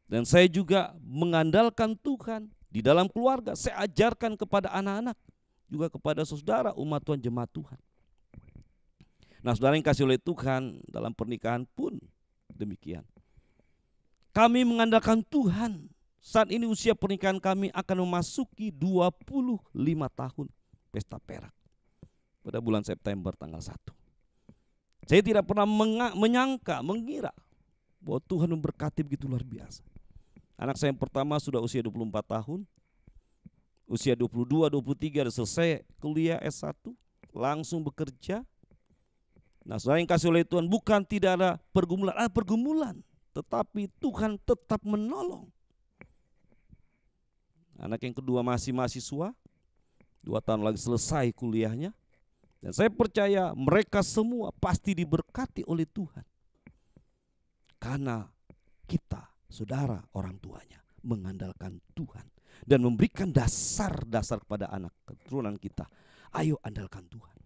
Dan saya juga mengandalkan Tuhan di dalam keluarga. Saya ajarkan kepada anak-anak, juga kepada saudara umat Tuhan, jemaat Tuhan. Nah, saudara yang kasih oleh Tuhan, dalam pernikahan pun demikian. Kami mengandalkan Tuhan. Saat ini usia pernikahan kami akan memasuki 25 tahun pesta perak pada bulan September tanggal 1. Saya tidak pernah mengira bahwa Tuhan memberkati begitu luar biasa. Anak saya yang pertama sudah usia 24 tahun. Usia 22, 23 sudah selesai kuliah S1. Langsung bekerja. Nah, saudara yang kasih oleh Tuhan, bukan tidak ada pergumulan. Ada pergumulan. Tetapi Tuhan tetap menolong. Anak yang kedua masih mahasiswa. 2 tahun lagi selesai kuliahnya. Dan saya percaya mereka semua pasti diberkati oleh Tuhan. Karena kita, saudara orang tuanya, mengandalkan Tuhan. Dan memberikan dasar-dasar kepada anak keturunan kita. Ayo andalkan Tuhan.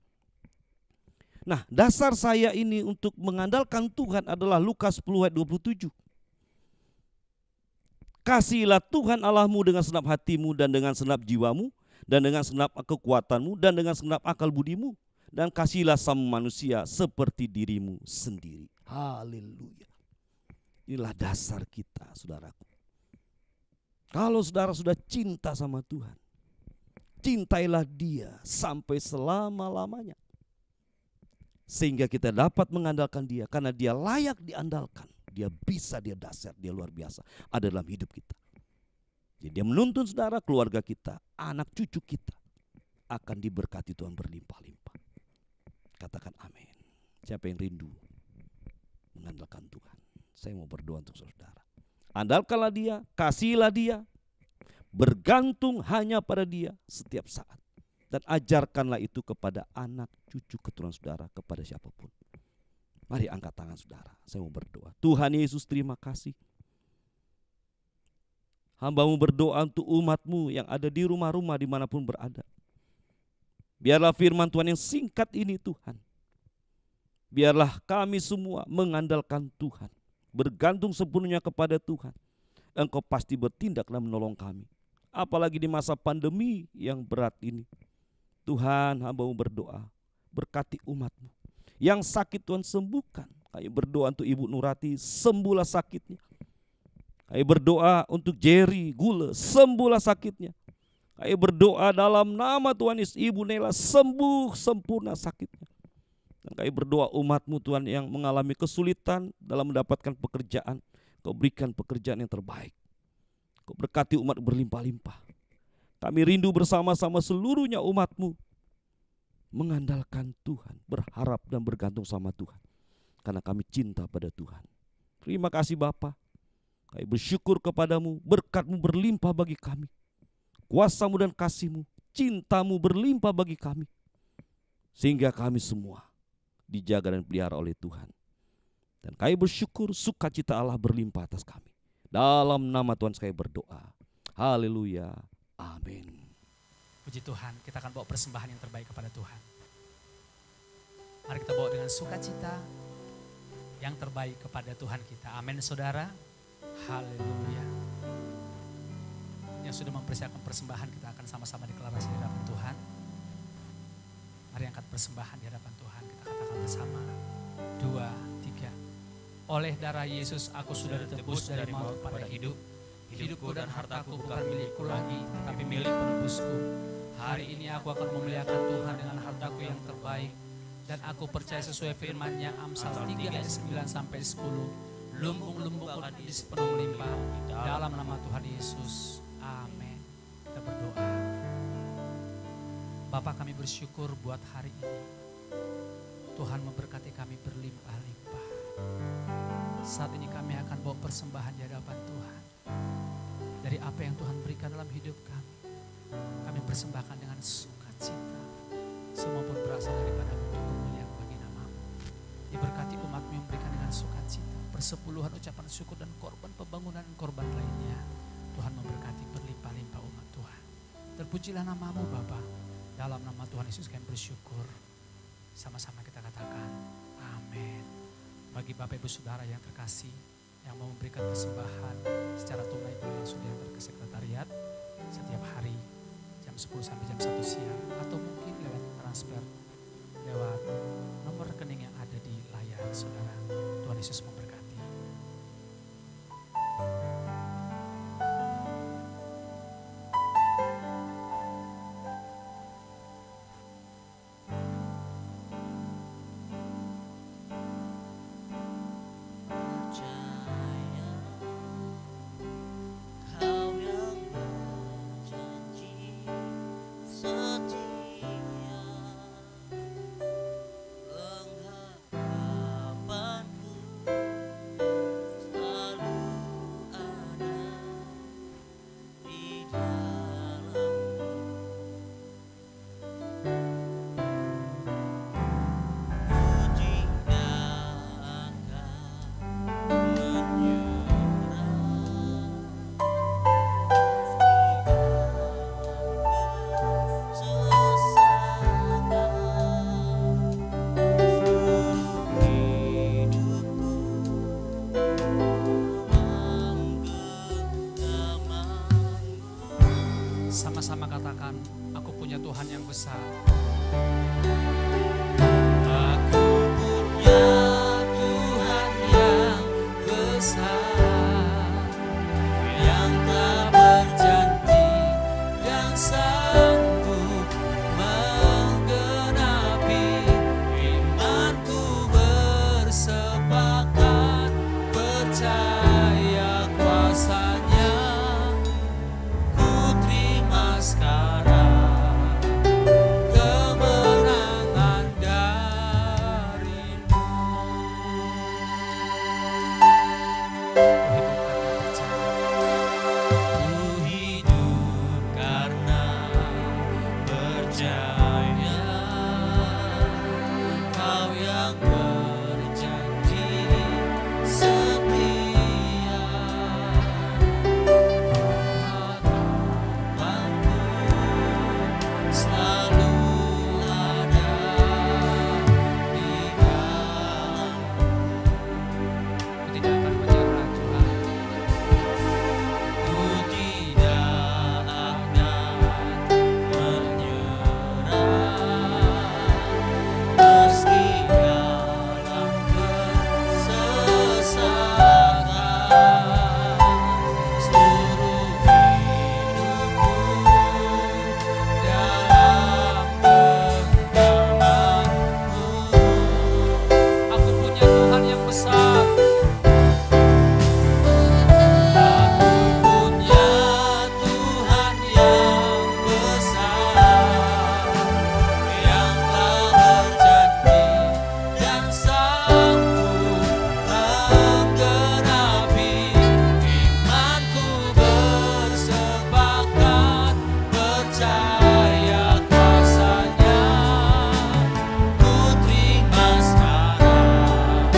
Nah, dasar saya ini untuk mengandalkan Tuhan adalah Lukas 10 ayat 27. Kasihilah Tuhan Allahmu dengan segenap hatimu dan dengan segenap jiwamu dan dengan segenap kekuatanmu dan dengan segenap akal budimu, dan kasihilah sama manusia seperti dirimu sendiri. Haleluya. Inilah dasar kita, saudaraku. Kalau saudara sudah cinta sama Tuhan, cintailah Dia sampai selama-lamanya. Sehingga kita dapat mengandalkan Dia, karena Dia layak diandalkan. Dia bisa, Dia dahsyat, Dia luar biasa ada dalam hidup kita. Jadi Dia menuntun saudara, keluarga kita, anak cucu kita akan diberkati Tuhan berlimpah-limpah. Katakan amin. Siapa yang rindu mengandalkan Tuhan? Saya mau berdoa untuk saudara. Andalkanlah Dia, kasihilah Dia, bergantung hanya pada Dia setiap saat. Dan ajarkanlah itu kepada anak cucu keturunan saudara, kepada siapapun. Mari angkat tangan saudara, saya mau berdoa. Tuhan Yesus, terima kasih. Hamba-Mu berdoa untuk umat-Mu yang ada di rumah-rumah dimanapun berada. Biarlah firman Tuhan yang singkat ini Tuhan, biarlah kami semua mengandalkan Tuhan, bergantung sepenuhnya kepada Tuhan. Engkau pasti bertindak dan menolong kami. Apalagi di masa pandemi yang berat ini. Tuhan, hamba-Mu berdoa, berkati umat-Mu. Yang sakit Tuhan sembuhkan. Kami berdoa untuk Ibu Nurati, sembuhlah sakitnya. Kami berdoa untuk Jerry Gule, sembuhlah sakitnya. Kami berdoa dalam nama Tuhan Yesus, Ibu Nela sembuh sempurna sakitnya. Dan kami berdoa umat-Mu Tuhan yang mengalami kesulitan dalam mendapatkan pekerjaan, Kau berikan pekerjaan yang terbaik. Kau berkati umat berlimpah-limpah. Kami rindu bersama-sama seluruhnya umat-Mu mengandalkan Tuhan, berharap dan bergantung sama Tuhan. Karena kami cinta pada Tuhan. Terima kasih Bapa. Kami bersyukur kepadamu, berkat-Mu berlimpah bagi kami. Kuasa-Mu dan kasih-Mu, cinta-Mu berlimpah bagi kami. Sehingga kami semua dijaga dan pelihara oleh Tuhan. Dan kami bersyukur sukacita Allah berlimpah atas kami. Dalam nama Tuhan saya berdoa. Haleluya. Amin. Puji Tuhan, kita akan bawa persembahan yang terbaik kepada Tuhan. Mari kita bawa dengan sukacita yang terbaik kepada Tuhan kita. Amin saudara. Haleluya. Yang sudah mempersiapkan persembahan, kita akan sama-sama deklarasi di hadapan Tuhan. Mari angkat persembahan di hadapan Tuhan. Kita katakan bersama. 2, 3. Oleh darah Yesus aku sudah ditebus dari maut kepada hidup. Hidupku dan hartaku bukan milikku lagi, tapi milik penebusku. Hari ini aku akan memuliakan Tuhan dengan hartaku yang terbaik. Dan aku percaya sesuai firman-Nya Amsal 3 ayat 9 sampai 10. Lumbung-lumbung akan diisi penuh melimpah dalam nama Tuhan Yesus. Amin. Kita berdoa. Bapa, kami bersyukur buat hari ini. Tuhan memberkati kami berlimpah-limpah. Saat ini kami akan bawa persembahan di hadapan Tuhan. Dari apa yang Tuhan berikan dalam hidup kami. Kami persembahkan dengan sukacita. Semua pun berasal daripada untuk kemuliaan bagi nama-Mu. Diberkati umat-Mu yang memberikan dengan sukacita. Persepuluhan ucapan syukur dan korban pembangunan korban lainnya. Tuhan memberkati berlimpah-limpah umat Tuhan. Terpujilah nama-Mu Bapa. Dalam nama Tuhan Yesus kami bersyukur. Sama-sama kita katakan amin. Bagi Bapak Ibu Saudara yang terkasih, yang mau memberikan persembahan secara tunai boleh langsung diantar ke sekretariat setiap hari jam 10 sampai jam 1 siang, atau mungkin lewat transfer lewat nomor rekening yang ada di layar saudara. Tuhan Yesus memberkati. Sama-sama katakan, aku punya Tuhan yang besar. Aku punya Tuhan yang besar, yang telah berjanji dan sanggup menggenapi. Imanku bersepakat percaya kuasa-Nya. Ku terima sekarang kemenangan darimu. Ku hidup karena percaya, Kau yang berjanji setia. Harapanku selalu ada di dalammu. Aku tidak akan menyerah Tuhan. Ku tidak akan menyerah, meski dalam kesesakan. Seluruh hidupku dalam genggamanmu. Aku punya Tuhan yang besar. Aku punya Tuhan yang besar, yang telah berjanji dan sanggup menggenapi. Imanku bersepakat percaya kuasa-Nya. Ku terima sekarang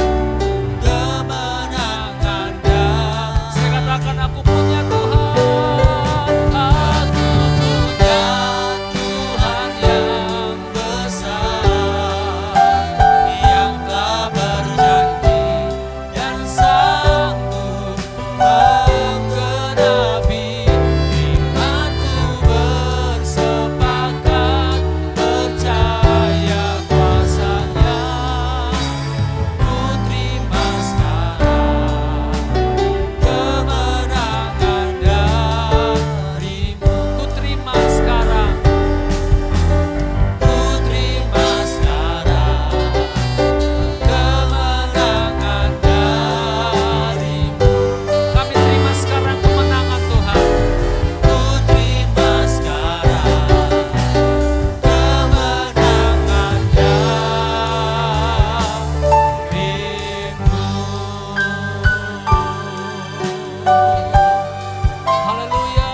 kemenangan dan Saya katakan aku punya Tuhan. aku punya Tuhan yang besar, yang telah berjanji dan sanggup menggenapi. Imanku bersepakat percaya kuasa-Nya. Ku terima sekarang kemenangan darimu. Ku terima sekarang. Ku terima sekarang kemenangan darimu. Kami terima sekarang kemenangan Tuhan. Ku terima sekarang kemenangan darimu. Haleluya.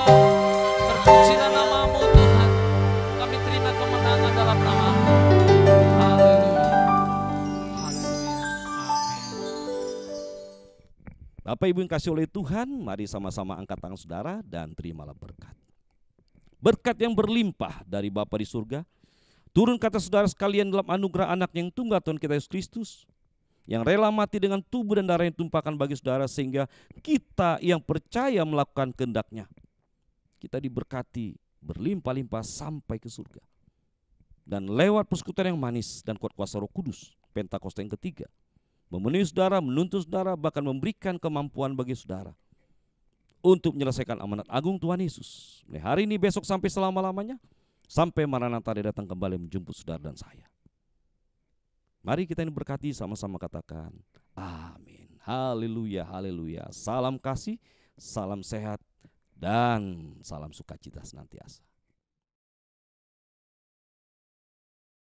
Terpujilah namamu Tuhan. Kami terima kemenangan dalam namamu. Haleluya. Haleluya. Amin. Bapak Ibu yang kasih oleh Tuhan, mari sama-sama angkat tangan saudara dan terimalah berkat. Berkat yang berlimpah dari Bapa di surga, turun kata saudara sekalian dalam anugerah anak yang tunggal Tuhan kita Yesus Kristus, yang rela mati dengan tubuh dan darah yang tumpahkan bagi saudara, sehingga kita yang percaya melakukan kehendak-Nya, kita diberkati berlimpah-limpah sampai ke surga. Dan lewat persekutuan yang manis dan kuat kuasa Roh Kudus, Pentakosta yang ketiga, memenuhi saudara, menuntun saudara, bahkan memberikan kemampuan bagi saudara untuk menyelesaikan amanat agung Tuhan Yesus. Mulai hari ini, besok, sampai selama-lamanya, sampai Maranatha Dia datang kembali menjemput saudara dan saya. Mari kita ini berkati, sama-sama katakan amin. Haleluya, haleluya. Salam kasih, salam sehat, dan salam sukacita senantiasa.